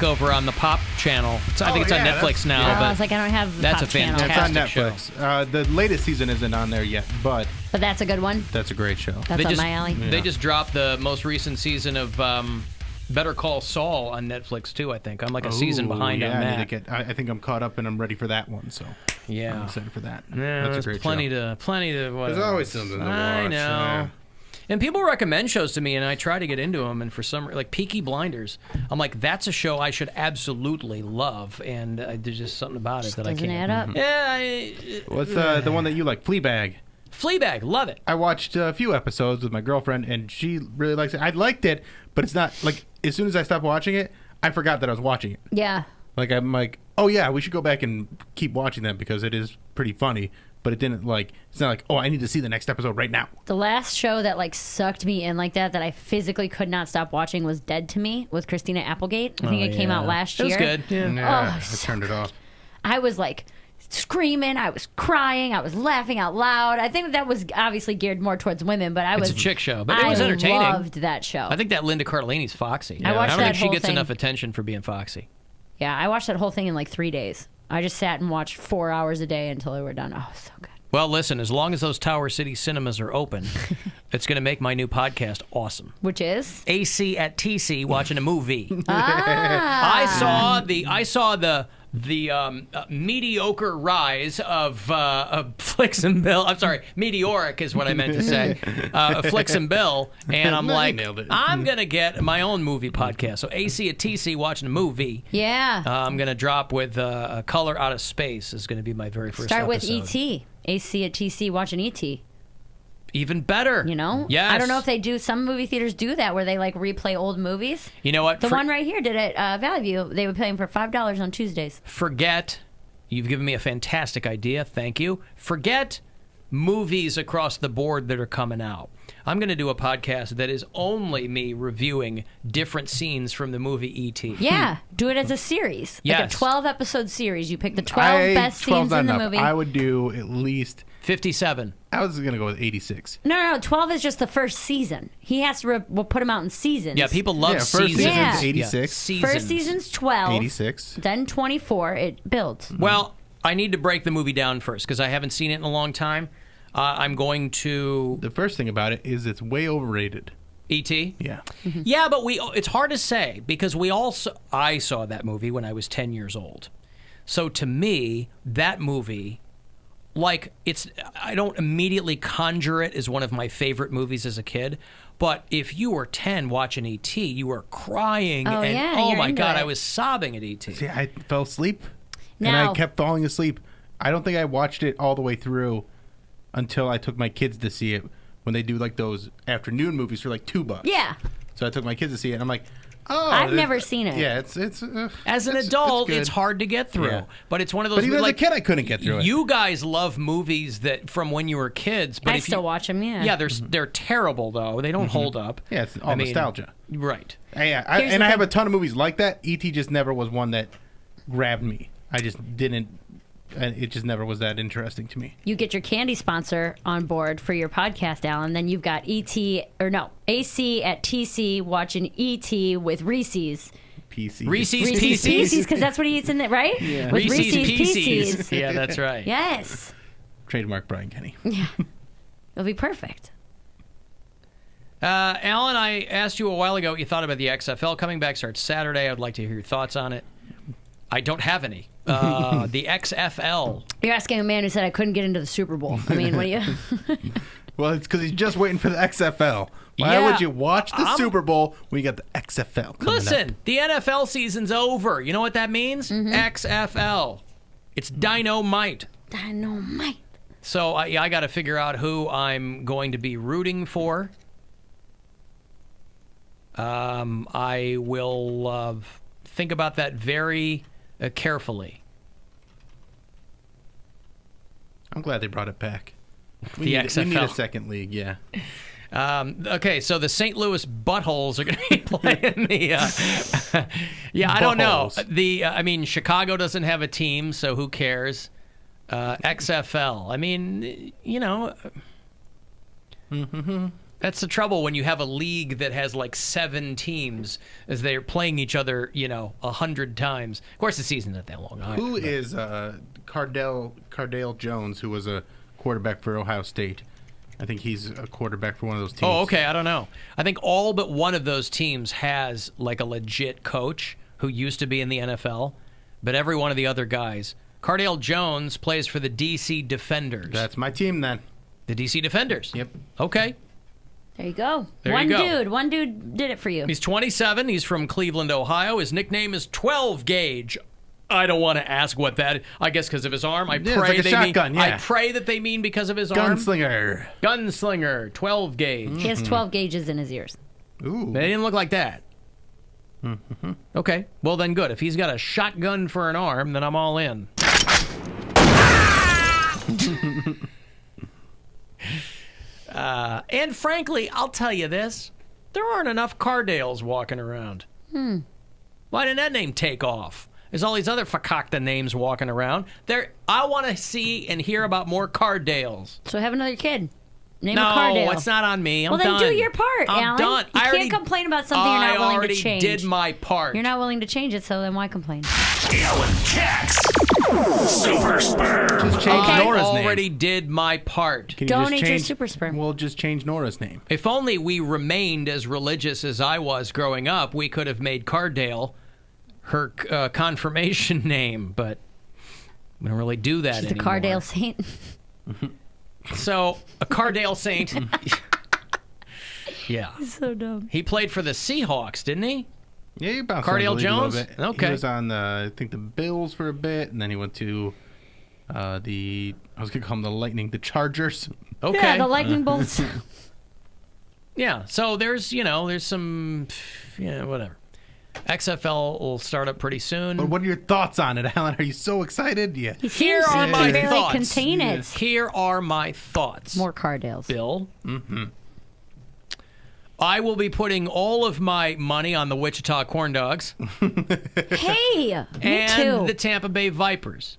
over on the Pop channel. I think it's on Netflix now. Yeah. But I was like, I don't have the that's Pop a channel. fantastic It's on Netflix. The latest season isn't on there yet, but that's a good one. that's a great show. That's on my alley. They just dropped the most recent season of Better Call Saul on Netflix too. I think I'm like a season behind on that. I think I'm caught up and I'm ready for that one. So yeah, I'm excited for that. Yeah, that's a great plenty show. Plenty to. There's always something to watch. I know. Yeah. And people recommend shows to me, and I try to get into them. And for some, like Peaky Blinders, I'm like, that's a show I should absolutely love. And there's just something about it that I can't. Doesn't add up. Yeah. What's the one that you like? Fleabag. Fleabag, love it. I watched a few episodes with my girlfriend, and she really likes it. I liked it, but it's not like as soon as I stopped watching it, I forgot that I was watching it. Yeah. Like I'm like, oh yeah, we should go back and keep watching that because it is pretty funny. But it didn't it's not like, oh, I need to see the next episode right now. The last show that sucked me in like that I physically could not stop watching was Dead to Me with Christina Applegate. I think it came out last year. It was good. Yeah, I so turned it off. I was like screaming, I was crying, I was laughing out loud. I think that was obviously geared more towards women, but It's a chick show, but it was entertaining. I loved that show. I think that Linda Cardellini's foxy. I watched don't that think she whole gets thing. enough attention for being foxy. Yeah, I watched that whole thing in like 3 days. I just sat and watched 4 hours a day until we were done. Oh, so good. Well, listen, as long as those Tower City cinemas are open, it's going to make my new podcast awesome. Which is? AC at TC watching a movie. Ah. I saw the mediocre rise of Flix and Bill. I'm sorry, meteoric is what I meant to say. Flix and Bill, and I'm like, nailed it. I'm going to get my own movie podcast. So AC at TC watching a movie. Yeah. I'm going to drop with Color Out of Space is going to be my very first Start with episode. E.T. AC at TC watching E.T. Even better. You know? Yes. I don't know if they do. Some movie theaters do that where they replay old movies. You know what? The one right here did it. Valley View. They were playing for $5 on Tuesdays. Forget. You've given me a fantastic idea. Thank you. Forget movies across the board that are coming out. I'm going to do a podcast that is only me reviewing different scenes from the movie E.T. Yeah. Do it as a series. Yes. Like a 12-episode series. You pick the 12 best 12's scenes not in the enough. movie. I would do at least 57. I was going to go with 86. No, 12 is just the first season. He has to we'll put them out in seasons. Yeah, people love first seasons. season's Yeah. 86. Seasons. First season's 12. 86. Then 24. It builds. Well, I need to break the movie down first because I haven't seen it in a long time. I'm going to The first thing about it is it's way overrated. E.T. Yeah. Yeah, but it's hard to say because I saw that movie when I was 10 years old. So to me, that movie, I don't immediately conjure it as one of my favorite movies as a kid. But if you were 10 watching E.T., you were crying. Oh, and yeah, oh you're my into God, it. I was sobbing at E.T. See, I fell asleep. And Now- I kept falling asleep. I don't think I watched it all the way through until I took my kids to see it when they do those afternoon movies for $2. Yeah. So I took my kids to see it, and I'm like, oh. I've never seen it. Yeah, it's As an it's adult, good. it's hard to get through. Yeah. But it's one of those But even movies, as a kid, I couldn't get through it. You guys love movies that from when you were kids. But I if still you, watch them, yeah. Yeah, they're terrible, though. They don't hold up. Yeah, it's all nostalgia. Right. Yeah, Here's and the I have thing. a ton of movies like that. E.T. just never was one that grabbed me. I just didn't. And it just never was that interesting to me. You get your candy sponsor on board for your podcast, Alan. Then you've got AC at TC watching ET with Reese's. PC. Reese's Pieces. because that's what he eats in it, right? Yeah. With Reese's Pieces. Pieces. Yeah, that's right. Yes. Trademark Brian Kenny. Yeah. It'll be perfect. Alan, I asked you a while ago what you thought about the XFL coming back. Starts Saturday. I'd like to hear your thoughts on it. I don't have any. The XFL. You're asking a man who said I couldn't get into the Super Bowl. I mean, what do you... Well, it's because he's just waiting for the XFL. Why Yeah. would you watch the Super Bowl when you got the XFL coming Listen, up? the NFL season's over. You know what that means? Mm-hmm. XFL. It's Dynamite. Dynamite. So I got to figure out who I'm going to be rooting for. I will think about that very carefully. I'm glad they brought it back. The XFL. We need a second league, yeah. Okay, so the St. Louis Buttholes are going to be playing the. Yeah, I don't know. Buttholes. Chicago doesn't have a team, so who cares? XFL. I mean, you know. That's the trouble when you have a league that has like 7 teams as they're playing each other, 100 times. Of course, the season's not that long. Who is Cardale Jones, who was a quarterback for Ohio State? I think he's a quarterback for one of those teams. Oh, okay. I don't know. I think all but one of those teams has like a legit coach who used to be in the NFL, but every one of the other guys. Cardale Jones plays for the D.C. Defenders. That's my team then. The D.C. Defenders. Yep. Okay. There you go. There you go. One dude did it for you. He's 27. He's from Cleveland, Ohio. His nickname is 12 Gauge. I don't want to ask what that is. I guess because of his arm. I pray like a they shotgun, mean. yeah. I pray that they mean because of his arm. Gunslinger. 12 Gauge. He has 12 gauges in his ears. Ooh. They didn't look like that. Okay. Well, then good. If he's got a shotgun for an arm, then I'm all in. And frankly, I'll tell you this. There aren't enough Cardales walking around. Why didn't that name take off? There's all these other fakakta names walking around. I want to see and hear about more Cardales. So have another kid. Name a Cardale. No, it's not on me. I'm well, then done. do your part, I'm Alan. done. You can't complain about something you're not willing to change. I already did my part. You're not willing to change it, so then why complain? Alan Cox Super Sperm. Just change Nora's I name. already did my part. Can you Donate just your change, super sperm. We'll just change Nora's name. If only we remained as religious as I was growing up, we could have made Cardale her confirmation name, but we don't really do that She's anymore. the Cardale Saint. So, a Cardale Saint. Yeah. So dumb. He played for the Seahawks, didn't he? Yeah, he bounced Cardale around the league a Jones? little bit. Okay. He was on, I think, the Bills for a bit, and then he went to I was going to call them the Lightning, the Chargers. Okay. Yeah, the lightning bolts. Yeah, so there's some, whatever. XFL will start up pretty soon. But what are your thoughts on it, Alan? Are you so excited? Yeah. Here are my barely thoughts. contain it. Yes. Here are my thoughts. More Cardales. Bill. I will be putting all of my money on the Wichita Corn Dogs Hey, me and too. the Tampa Bay Vipers.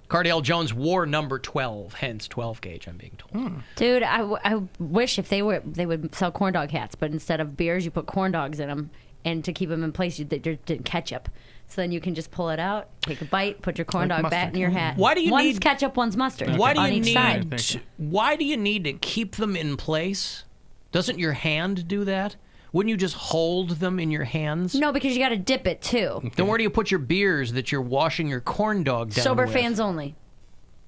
Cardale Jones wore number 12, hence 12 gauge, I'm being told. Dude, I wish if they would sell corn dog hats, but instead of beers, you put corn dogs in them, and to keep them in place, you did ketchup. So then you can just pull it out, take a bite, put your corn Like dog bat mustard. in your hat. Why do you one's need- ketchup, one's mustard Why do on you each need side. why do you need to keep them in place? Doesn't your hand do that? Wouldn't you just hold them in your hands? No, because you got to dip it too. Then where do you put your beers that you're washing your corn dog down Sober with? fans only.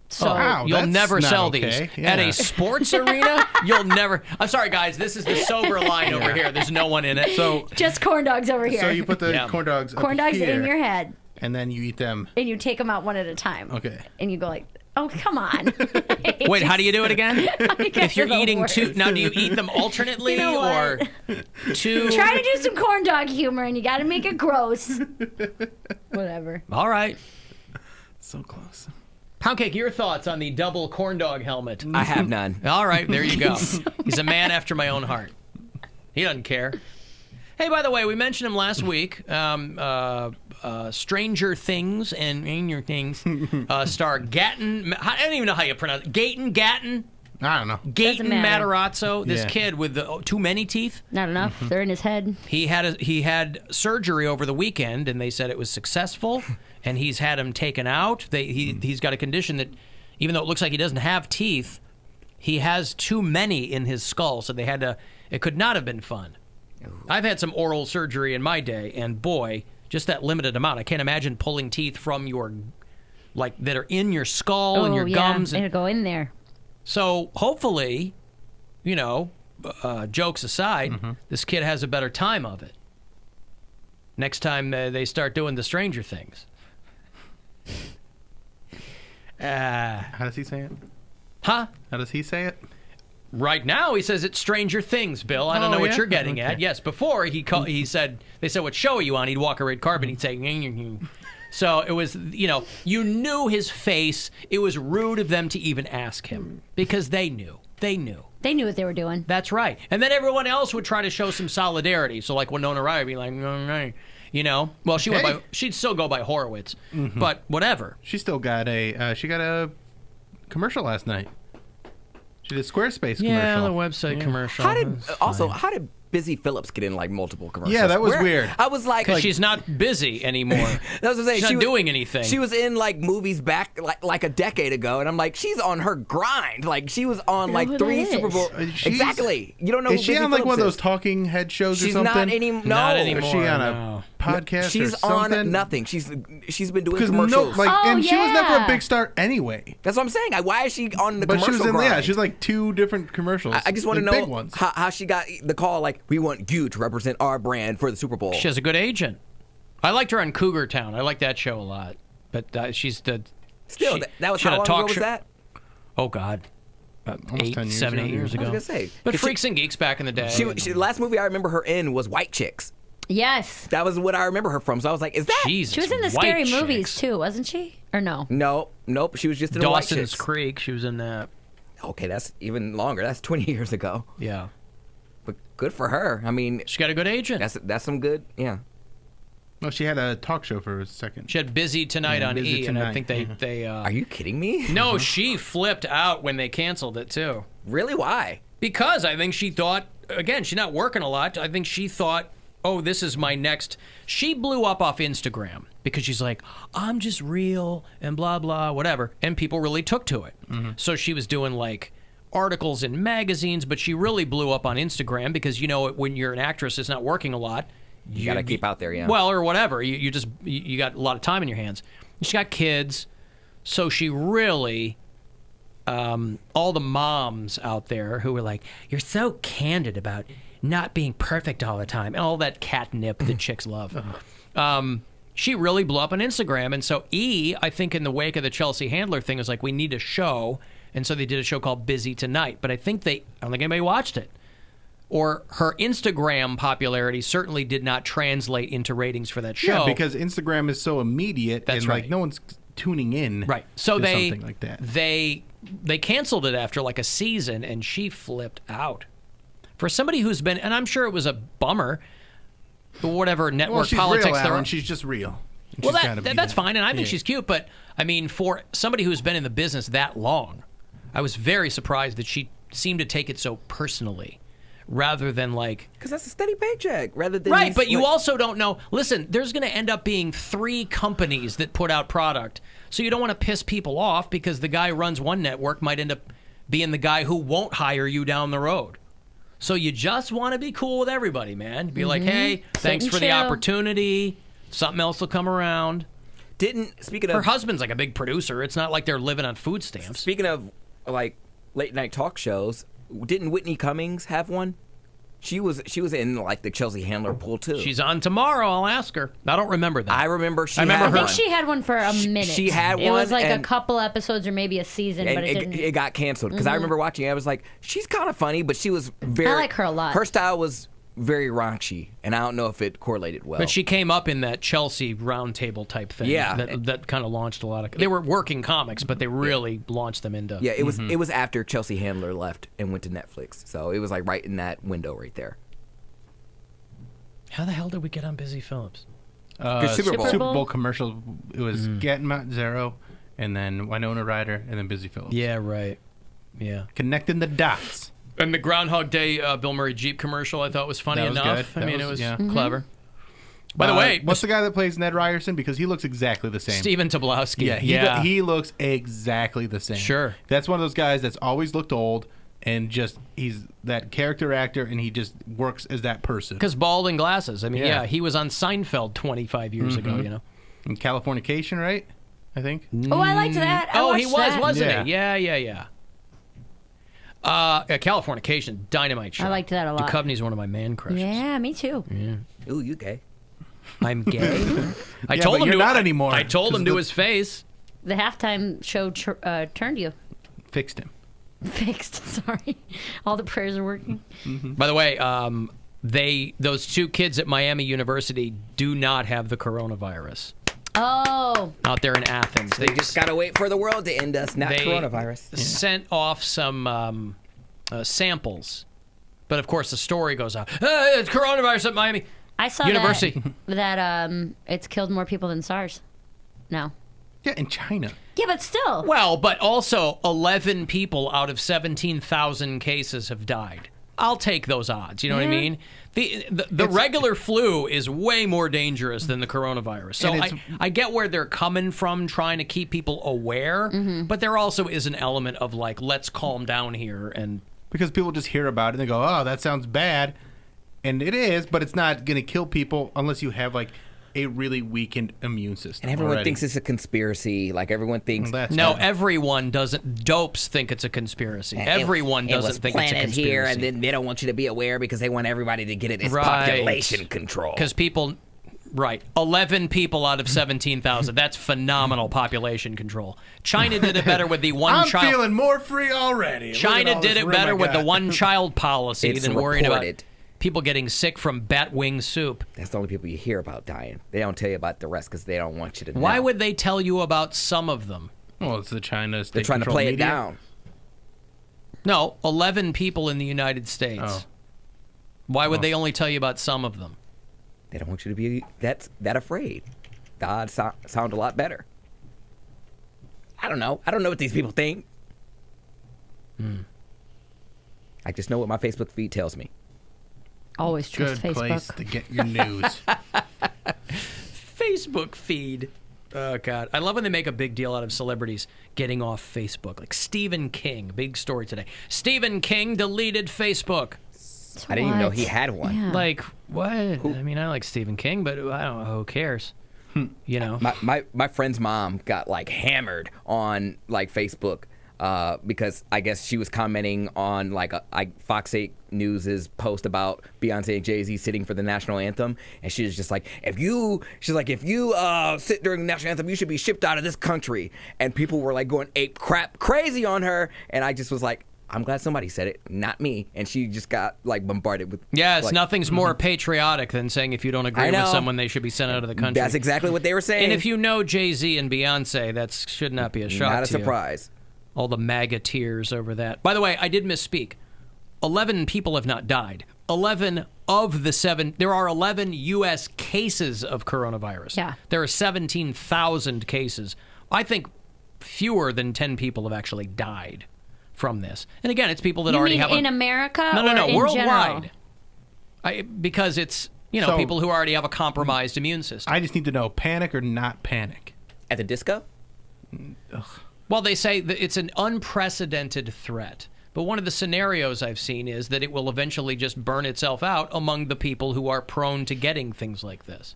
So Wow, You'll that's never not sell okay. these at a sports arena. You'll never. I'm sorry, guys. This is the sober line over here. There's no one in it. So just corn dogs over here. so you put the Yeah. corn dogs corn up dogs here, in your head, and then you eat them. and you take them out one at a time. Okay. And you go like, oh, come on. Wait, how do you do it again? If you're the eating worst. two, now do you eat them alternately You know or what? two? Try to do some corn dog humor, and you got to make it gross. Whatever. All right. So close. Poundcake, your thoughts on the double corn dog helmet? I have none. All right, there you go. He's a man after my own heart. He doesn't care. Hey, by the way, we mentioned him last week. Stranger Things and In Your Things star Gatton. I don't even know how you pronounce it. Gatton I don't know. Gaten matter. Matarazzo. This Yeah. kid with too many teeth. Not enough. They're in his head. He had surgery over the weekend, and they said it was successful. And he's had them taken out. He's got a condition that, even though it looks like he doesn't have teeth, he has too many in his skull. So they had to. It could not have been fun. I've had some oral surgery in my day, and boy, just that limited amount. I can't imagine pulling teeth from that are in your skull and your gums. It'll go in there. So hopefully, jokes aside, this kid has a better time of it. Next time they start doing the Stranger Things. How does he say it? Huh? How does he say it? Right now he says it's Stranger Things, Bill. I don't know what yeah? you're getting at. Okay. Yes, before he said, they said, what show are you on? He'd walk a red carpet and he'd say, so it was, you knew his face. It was rude of them to even ask him because they knew. They knew. They knew what they were doing. That's right. And then everyone else would try to show some solidarity. So like Winona Ryder would be like, well, she'd still go by Horowitz, but whatever. She still got a commercial last night. She did Squarespace commercial. Yeah, the website commercial. How did Busy Phillips get in like multiple commercials? Yeah, that was weird. I was like, Because she's not busy anymore. that was what I'm saying. She's not doing anything. She was in like movies back like a decade ago, and I'm like, she's on her grind. Like she was on like who 3 that Super is. Bowl. Exactly. You don't know. Is who she Busy on like Phillips one of those is. talking head shows She's or something? not anymore. Not No, anymore. Is she on No. a podcast she's or something? on nothing. She's been doing Because commercials. and she was never yeah. a big star anyway. That's what I'm saying. Why is she on the But she commercial was in grind? she was like 2 different commercials. I just want to like know big ones. how she got the call. Like, we want you to represent our brand for the Super Bowl. She has a good agent. I liked her on Cougar Town. I like that show a lot. But she's the... Still, that was she had how a long talk ago was show- that? Oh, God. Almost 10 years 7, 8 ago. years I ago. was gonna say. But 'cause she- Freaks and Geeks back in the day. the last movie I remember her in was White Chicks. Yes. That was what I remember her from. So I was like, is that? Jesus, She was in the White scary Chicks. movies too, wasn't she? Or no? Nope. She was just in White Dawson's Chicks. Creek. She was in that. Okay, that's even longer. That's 20 years ago. Yeah. But good for her. I mean, She got a good agent. that's some good. Yeah. Well, she had a talk show for a second. She had Busy Tonight Yeah, on Busy E, and I Tonight. think they Are you kidding me? No, she flipped out when they canceled it, too. Really? Why? Because I think she thought, again, she's not working a lot. I think she thought, oh, this is my next. She blew up off Instagram because she's like, I'm just real and blah, blah, whatever. And people really took to it. So she was doing like articles in magazines, but she really blew up on Instagram because, you know, when you're an actress that's not working a lot, You got to keep out there, yeah. well, or whatever. You just you got a lot of time in your hands. She got kids, so she really, all the moms out there who were like, "You're so candid about not being perfect all the time," and all that catnip that chicks love. She really blew up on Instagram, and so E, I think, in the wake of the Chelsea Handler thing, was like, "We need a show," and so they did a show called Busy Tonight. But I don't think anybody watched it. Or her Instagram popularity certainly did not translate into ratings for that show. Yeah, because Instagram is so immediate, That's and right. like no one's tuning in. Right. So to they something like that. they canceled it after like a season, and she flipped out. For somebody who's been, and I'm sure it was a bummer, but whatever network Well, she's politics real, there Alan. are. She's just real. And Well, she's gotta be that's that. fine, and I think Yeah. she's cute. But I mean, for somebody who's been in the business that long, I was very surprised that she seemed to take it so personally, rather than like. Because that's a steady paycheck rather than Right, these, but you like- also don't know. Listen, there's going to end up being 3 companies that put out product. So you don't want to piss people off because the guy who runs one network might end up being the guy who won't hire you down the road. So you just want to be cool with everybody, man. Be like, hey, thanks and for the chill. opportunity. Something else will come around. Speaking Her of husband's like a big producer. It's not like they're living on food stamps. speaking of like late night talk shows, didn't Whitney Cummings have one? She was in like the Chelsea Handler pool too. She's on tomorrow. I'll ask her. I don't remember that. I remember she. I remember had her- I one. think she had one for a minute. she had It was one, like a and- couple episodes or maybe a season, and but it didn't. it got canceled because I remember watching it. I was like, she's kind of funny, but she was very. I like her a lot. Her style was very raunchy, and I don't know if it correlated well. But she came up in that Chelsea roundtable type thing. Yeah. That kind of launched a lot of. They were working comics, but they really launched them into. Yeah, it was after Chelsea Handler left and went to Netflix, so it was like right in that window right there. How the hell did we get on Busy Phillips? Super Bowl. Super Super Bowl? Bowl commercial. It was Getting Mount Zero, and then Winona Ryder, and then Busy Phillips. Yeah, right. Yeah. Connecting the dots. And the Groundhog Day Bill Murray Jeep commercial I thought was funny That was enough. good. I That mean, it was- was yeah. clever. By the way, what's the guy that plays Ned Ryerson? Because he looks exactly the same. Stephen Tobolowsky. Yeah, he looks exactly the same. Sure. That's one of those guys that's always looked old, and just he's that character actor, and he just works as that person. Because bald and glasses. I mean, Yeah. yeah, he was on Seinfeld 25 years ago, you know. In Californication, right? I think. Oh, I liked that. I Oh, he watched was, that. wasn't Yeah. he? Yeah. Californication, dynamite show. I liked that a lot. Duchovny's one of my man crushes. Yeah, me too. Ooh, you gay? I'm gay. I Yeah, told but him you're to, not anymore, I told him 'cause to the- his face. The halftime show turned you. Fixed him. Fixed. Sorry. All the prayers are working. By the way, those 2 kids at Miami University do not have the coronavirus Oh. out there in Athens. They just gotta wait for the world to end us, not They coronavirus. sent off some samples, but of course the story goes out. It's coronavirus at Miami I saw University. that it's killed more people than SARS. No. Yeah, in China. Yeah, Yeah, but still. Well, but also 11 people out of 17,000 cases have died. I'll take those odds. You know what I mean? The regular flu is way more dangerous than the coronavirus. So I get where they're coming from, trying to keep people aware, but there also is an element of like, let's calm down here. And because people just hear about it and they go, oh, that sounds bad. And it is, but it's not going to kill people unless you have like a really weakened immune system. And everyone already. thinks it's a conspiracy. Like everyone thinks. Well, everyone doesn't. Dopes think it's a conspiracy. Everyone it was doesn't think it's a planted conspiracy. here, and then they don't want you to be aware because they want everybody to get it. It's population control. Because people, right, 11 people out of 17,000. That's phenomenal population control. China did it better with the one child. I'm feeling more free already. China did it better with the one child policy It's than worrying about reported. people getting sick from bat wing soup. That's the only people you hear about dying. They don't tell you about the rest because they don't want you to know. Why would they tell you about some of them? Well, it's the China state They're trying to controlled play media. it down. No, 11 people in the United States. Oh. Why would they only tell you about some of them? They don't want you to be that afraid. The odds sound a lot better. I don't know. I don't know what these people think. I just know what my Facebook feed tells me. Always trust Good place Facebook. to get your news. Facebook feed. Oh, God. I love when they make a big deal out of celebrities getting off Facebook. Like Stephen King. Big story today. Stephen King deleted Facebook. I didn't even know he What? had one. Yeah. Like, what? I mean, I like Stephen King, but I don't know. Who cares? You know? My friend's mom got like hammered on like Facebook because I guess she was commenting on like Fox 8 News's post about Beyonce and Jay-Z sitting for the national anthem, and she was just like, if you sit during the national anthem, you should be shipped out of this country. And people were like going ape crap crazy on her, and I just was like, I'm glad somebody said it, not me. And she just got like bombarded with. Yes, like, nothing's more patriotic than saying if you don't agree I with know. someone, they should be sent out of the country. That's exactly what they were saying. And if you know Jay-Z and Beyonce, that should not be a shock not a to you. surprise. All the MAGA tears over that. By the way, I did misspeak. 11 people have not died. 11 of the 7. There are 11 U.S. cases of coronavirus. Yeah. There are 17,000 cases. I think fewer than 10 people have actually died from this. And again, it's people that You already mean have in America? No, or in worldwide. general? Because it's, So- people who already have a compromised immune system. I just need to know, panic or not panic? At the disco? Well, they say that it's an unprecedented threat. But one of the scenarios I've seen is that it will eventually just burn itself out among the people who are prone to getting things like this.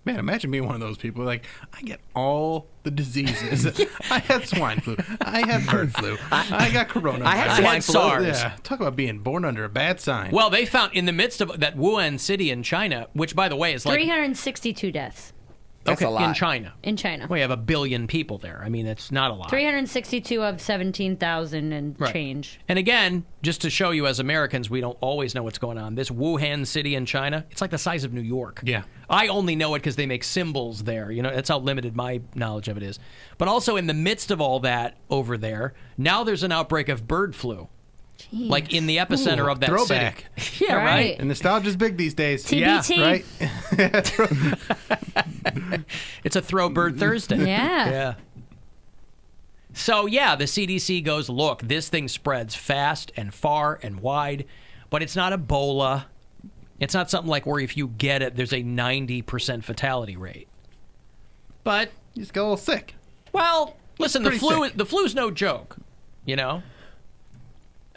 Man, imagine being one of those people. Like, I get all the diseases. I had swine flu. I had bird flu. I got coronavirus. I had I swine had flu. SARS. Yeah, talk about being born under a bad sign. Well, they found in the midst of that Wuhan city in China, which, by the way, is like 362 deaths That's a lot. in China. in China. We have 1 billion people there. I mean, it's not a lot. 362 of 17,000 and Right. change. And again, just to show you as Americans, we don't always know what's going on. This Wuhan city in China, it's like the size of New York. Yeah. I only know it because they make symbols there. You know, that's how limited my knowledge of it is. But also in the midst of all that over there, now there's an outbreak of bird flu. Jeez. Like in the epicenter of that throwback. city. Yeah, Right. And nostalgia's big these days. TBT. Right? It's a Throw Bird Thursday. Yeah. Yeah. So, yeah, the CDC goes, look, this thing spreads fast and far and wide, but it's not Ebola. It's not something like where if you get it, there's a 90% fatality rate. But, You just get a little sick. well, listen, pretty sick. the flu's no joke, you know?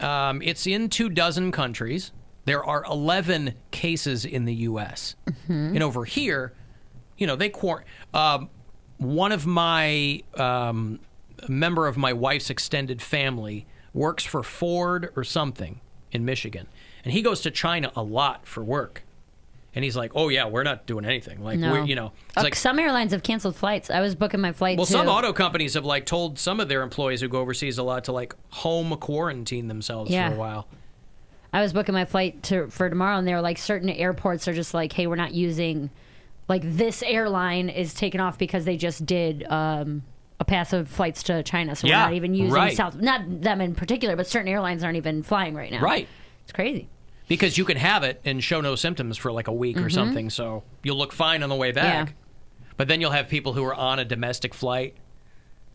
It's in 24 countries. There are 11 cases in the U.S. And over here, they one of my member of my wife's extended family works for Ford or something in Michigan, and he goes to China a lot for work. And he's like, "Oh yeah, we're not doing anything. Like No. we're, it's like." Some airlines have canceled flights. I was booking my flight Well, to... some auto companies have like told some of their employees who go overseas a lot to like home quarantine themselves Yeah. for a while. I was booking my flight for tomorrow, and they were like, certain airports are just like, hey, we're not using, like, this airline is taken off because they just did a passive flights to China, so Yeah, we're not even using right. not them in particular, but certain airlines aren't even flying right now. Right. It's crazy. Because you can have it and show no symptoms for like a week or something, so you'll look fine on the way back. Yeah. But then you'll have people who are on a domestic flight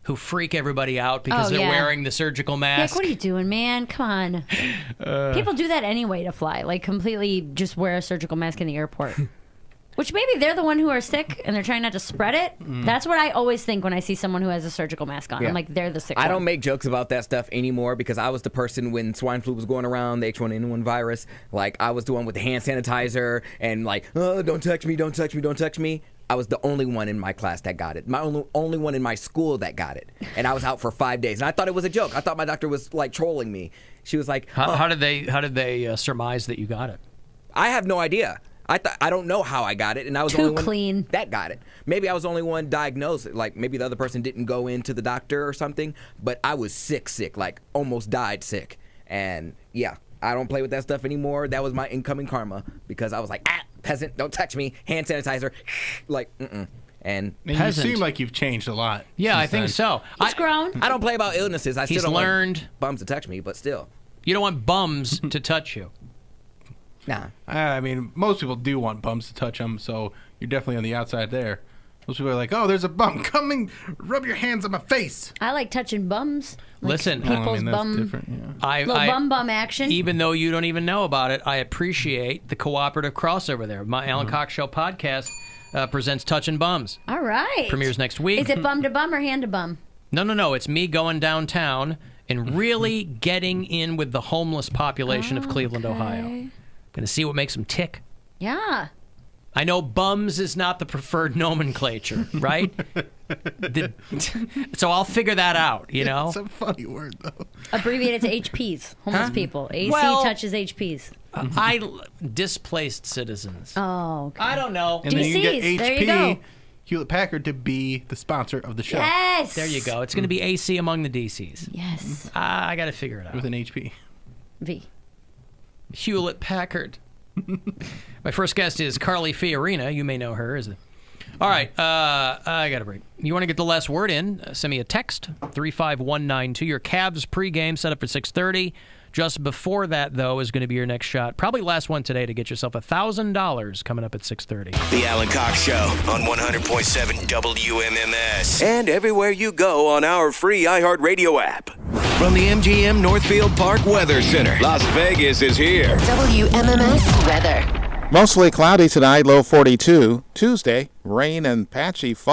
who freak everybody out because Oh, they're yeah. wearing the surgical Like, mask. what are you doing, man? Come on. People do that anyway to fly. Like, completely just wear a surgical mask in the airport. Which maybe they're the one who are sick and they're trying not to spread it. That's what I always think when I see someone who has a surgical mask on. Yeah. I'm like, they're the sick I one. don't make jokes about that stuff anymore because I was the person when swine flu was going around, the H1N1 virus. Like, I was the one with the hand sanitizer and like, oh, don't touch me, don't touch me, don't touch me. I was the only one in my class that got it. My only one in my school that got it. And I was out for 5 days. And I thought it was a joke. I thought my doctor was like trolling me. She was like, How did they surmise that you got it? I have no idea. I don't know how I got it, and I was the Too only one clean. that got it. Maybe I was the only one diagnosed. Like maybe the other person didn't go into the doctor or something. But I was sick, like almost died sick. And yeah, I don't play with that stuff anymore. That was my incoming karma because I was like, peasant, don't touch me. Hand sanitizer, like, And And Peasant. you seem like you've changed a lot. Yeah, I since think then. so. He's grown. I don't play about illnesses. I He's still don't learned. want bums to touch me, but still, You don't want bums to touch you. nah. I mean, most people do want bums to touch them, so you're definitely on the outside there. Most people are like, "Oh, there's a bum coming! Rub your hands on my face." I like touching bums. Like Listen, Well, people's I mean, that's bum. different. Yeah. Little bum action. Even though you don't even know about it, I appreciate the cooperative crossover there. My Alan Cox Show podcast presents Touchin' Bums. All right. Premieres next week. Is it bum to bum or hand to bum? No. It's me going downtown and really getting in with the homeless population of Cleveland, Ohio. Going to see what makes them tick. Yeah. I know bums is not the preferred nomenclature, right? So I'll figure that out, you know? It's a funny word, though. Abbreviated to HPs. Homeless people. AC Well- touches HPs. Displaced citizens. Oh, okay. I don't know. And then you can get DCs, there you HP, go. Hewlett Packard, to be the sponsor of the show Yes. There you go. It's going to be AC among the DCs. Yes. I got to figure it out. with an HP. V. Hewlett Packard. My first guest is Carly Fiorina. You may know her as a... All right, I got a break. You want to get the last word in? Send me a text, 35192. Your Cavs pregame set up for 6:30. Just before that, though, is going to be your next shot. Probably last one today to get yourself $1,000 coming up at 6:30. The Alan Cox Show on 100.7 WMMS. And everywhere you go on our free iHeartRadio app. From the MGM Northfield Park Weather Center, Las Vegas is here. WMMS weather. Mostly cloudy tonight, low 42. Tuesday, rain and patchy fog.